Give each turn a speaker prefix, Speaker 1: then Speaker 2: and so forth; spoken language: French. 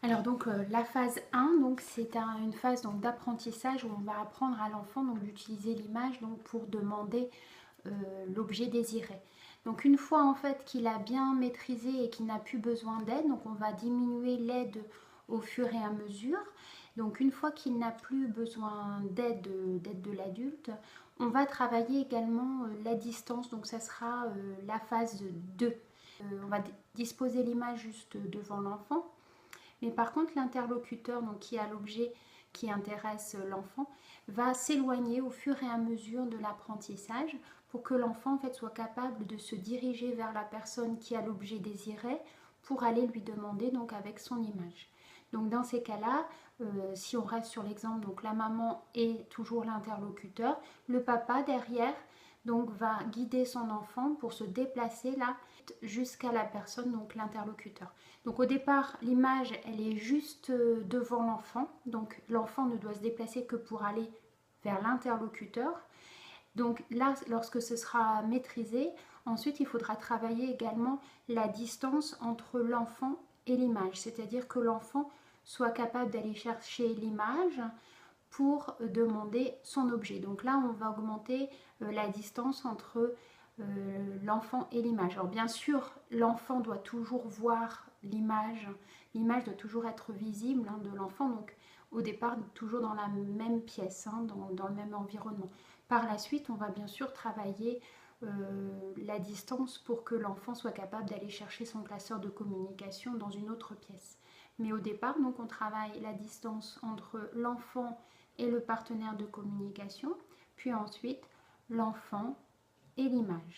Speaker 1: Alors donc la phase 1, donc c'est une phase d'apprentissage où on va apprendre à l'enfant d'utiliser l'image pour demander l'objet désiré. Donc une fois en fait qu'il a bien maîtrisé et qu'il n'a plus besoin d'aide, donc on va diminuer l'aide au fur et à mesure. Donc une fois qu'il n'a plus besoin d'aide de l'adulte, on va travailler également la distance, donc ça sera la phase 2. On va disposer l'image juste devant l'enfant. Mais par contre, l'interlocuteur, donc qui a l'objet qui intéresse l'enfant, va s'éloigner au fur et à mesure de l'apprentissage pour que l'enfant en fait soit capable de se diriger vers la personne qui a l'objet désiré pour aller lui demander donc avec son image. Donc dans ces cas-là, si on reste sur l'exemple, donc la maman est toujours l'interlocuteur, le papa derrière donc va guider son enfant pour se déplacer là jusqu'à la personne, donc l'interlocuteur. Donc au départ, l'image, elle est juste devant l'enfant, donc l'enfant ne doit se déplacer que pour aller vers l'interlocuteur. Donc là, lorsque ce sera maîtrisé, ensuite il faudra travailler également la distance entre l'enfant et l'image, c'est-à-dire que l'enfant soit capable d'aller chercher l'image pour demander son objet. Donc là, on va augmenter la distance entre l'enfant et l'image. Alors bien sûr, l'enfant doit toujours voir l'image doit toujours être visible de l'enfant, donc au départ toujours dans la même pièce, dans le même environnement. Par la suite, on va bien sûr travailler la distance pour que l'enfant soit capable d'aller chercher son classeur de communication dans une autre pièce. Mais au départ, donc, on travaille la distance entre l'enfant et le partenaire de communication, puis ensuite l'enfant et l'image.